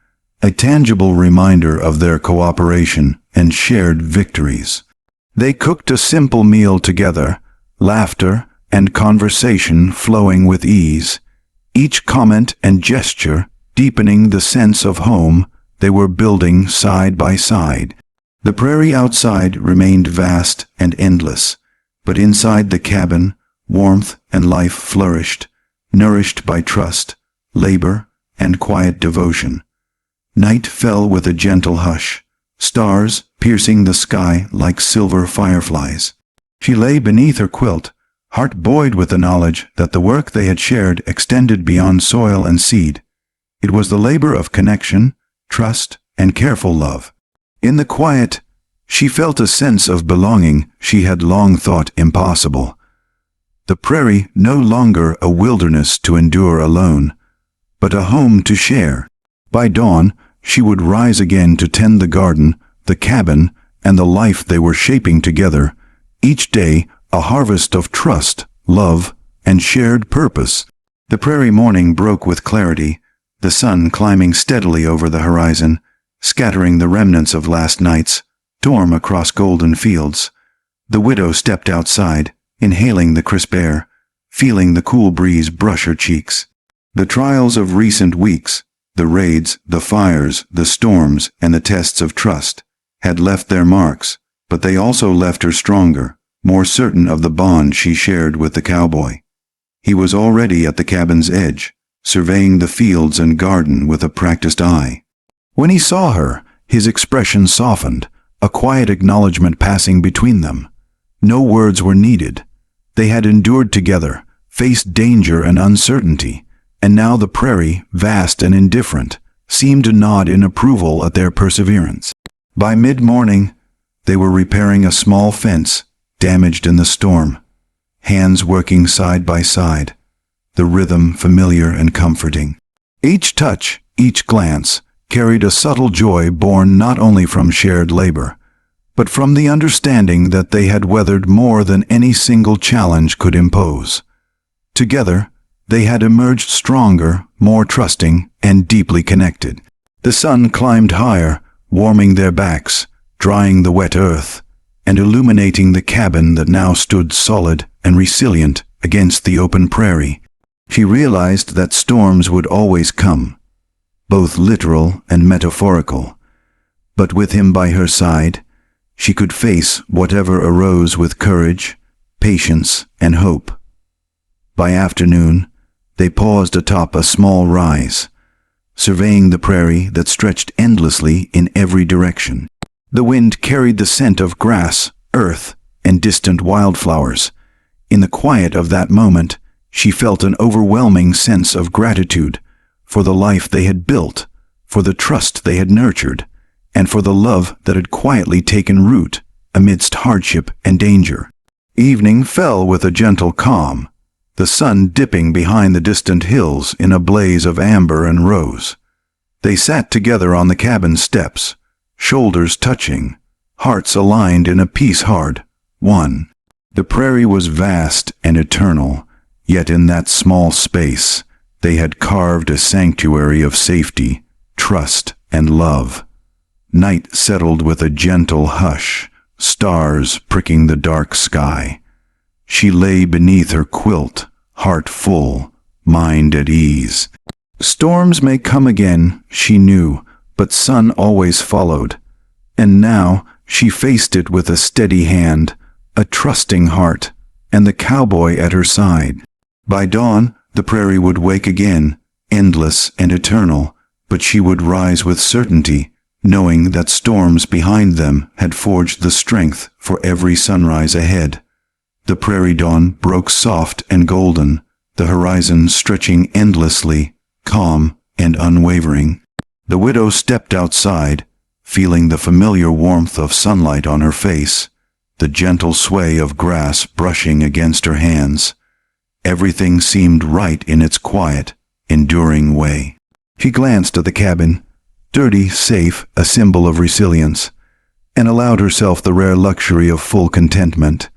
a tangible reminder of their cooperation and shared victories. They cooked a simple meal together, laughter and conversation flowing with ease, each comment and gesture deepening the sense of home they were building side by side. The prairie outside remained vast and endless, but inside the cabin, warmth and life flourished, nourished by trust, labor, and quiet devotion. Night fell with a gentle hush, stars piercing the sky like silver fireflies. She lay beneath her quilt, heart buoyed with the knowledge that the work they had shared extended beyond soil and seed. It was the labor of connection, trust, and careful love. In the quiet, she felt a sense of belonging she had long thought impossible. The prairie no longer a wilderness to endure alone, but a home to share. By dawn, she would rise again to tend the garden, the cabin, and the life they were shaping together, each day a harvest of trust, love, and shared purpose. The prairie morning broke with clarity, the sun climbing steadily over the horizon, scattering the remnants of last night's storm across golden fields. The widow stepped outside, inhaling the crisp air, feeling the cool breeze brush her cheeks. The trials of recent weeks, the raids, the fires, the storms, and the tests of trust, had left their marks, but they also left her stronger, more certain of the bond she shared with the cowboy. He was already at the cabin's edge, surveying the fields and garden with a practiced eye. When he saw her, his expression softened, a quiet acknowledgement passing between them. No words were needed. They had endured together, faced danger and uncertainty, and now the prairie, vast and indifferent, seemed to nod in approval at their perseverance. By mid-morning, they were repairing a small fence, damaged in the storm, hands working side by side, the rhythm familiar and comforting. Each touch, each glance, carried a subtle joy born not only from shared labor, but from the understanding that they had weathered more than any single challenge could impose. Together, they had emerged stronger, more trusting, and deeply connected. The sun climbed higher, warming their backs, drying the wet earth, and illuminating the cabin that now stood solid and resilient against the open prairie. She realized that storms would always come, both literal and metaphorical, but with him by her side, she could face whatever arose with courage, patience, and hope. By afternoon, they paused atop a small rise, surveying the prairie that stretched endlessly in every direction. The wind carried the scent of grass, earth, and distant wildflowers. In the quiet of that moment, she felt an overwhelming sense of gratitude for the life they had built, for the trust they had nurtured, and for the love that had quietly taken root amidst hardship and danger. Evening fell with a gentle calm, the sun dipping behind the distant hills in a blaze of amber and rose. They sat together on the cabin steps, shoulders touching, hearts aligned in a peace hard one. The prairie was vast and eternal, yet in that small space they had carved a sanctuary of safety, trust, and love. Night settled with a gentle hush, stars pricking the dark sky. She lay beneath her quilt, heart full, mind at ease. Storms may come again, she knew, but sun always followed. And now she faced it with a steady hand, a trusting heart, and the cowboy at her side. By dawn, the prairie would wake again, endless and eternal, but she would rise with certainty, knowing that storms behind them had forged the strength for every sunrise ahead. The prairie dawn broke soft and golden, the horizon stretching endlessly, calm and unwavering. The widow stepped outside, feeling the familiar warmth of sunlight on her face, the gentle sway of grass brushing against her hands. Everything seemed right in its quiet, enduring way. She glanced at the cabin, dirty, safe, a symbol of resilience, and allowed herself the rare luxury of full contentment.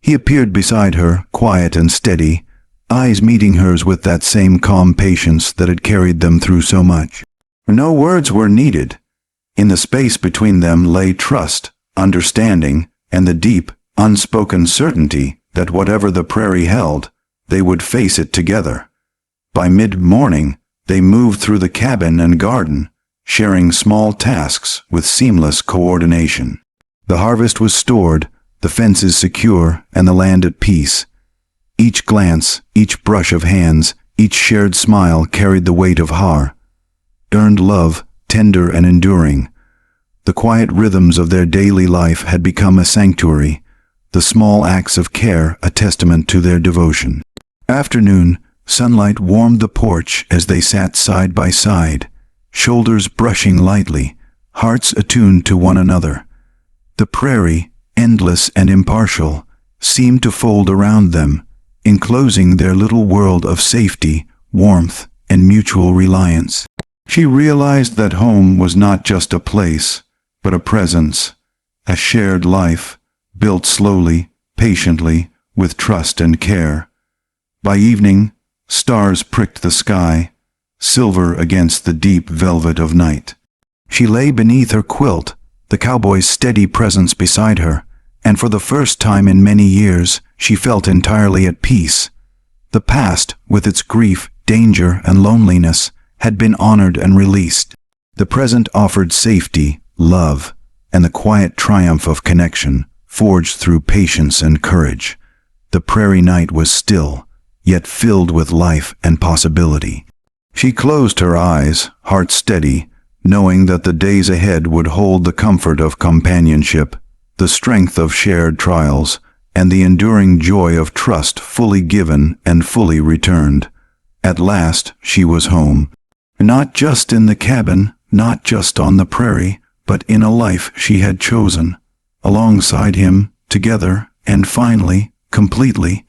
He appeared beside her, quiet and steady, eyes meeting hers with that same calm patience that had carried them through so much. No words were needed. In the space between them lay trust, understanding, and the deep, unspoken certainty that whatever the prairie held, they would face it together. By mid-morning, they moved through the cabin and garden, sharing small tasks with seamless coordination. The harvest was stored, the fences secure, and the land at peace. Each glance, each brush of hands, each shared smile carried the weight of hard-earned love, tender and enduring. The quiet rhythms of their daily life had become a sanctuary, the small acts of care a testament to their devotion. Afternoon, sunlight warmed the porch as they sat side by side, shoulders brushing lightly, hearts attuned to one another. The prairie, endless and impartial, seemed to fold around them, enclosing their little world of safety, warmth, and mutual reliance. She realized that home was not just a place, but a presence, a shared life, built slowly, patiently, with trust and care. By evening, stars pricked the sky, silver against the deep velvet of night. She lay beneath her quilt, the cowboy's steady presence beside her, and for the first time in many years, she felt entirely at peace. The past, with its grief, danger, and loneliness, had been honored and released. The present offered safety, love, and the quiet triumph of connection, forged through patience and courage. The prairie night was still, yet filled with life and possibility. She closed her eyes, heart steady, knowing that the days ahead would hold the comfort of companionship, the strength of shared trials, and the enduring joy of trust fully given and fully returned. At last she was home. Not just in the cabin, not just on the prairie, but in a life she had chosen. Alongside him, together, and finally, completely,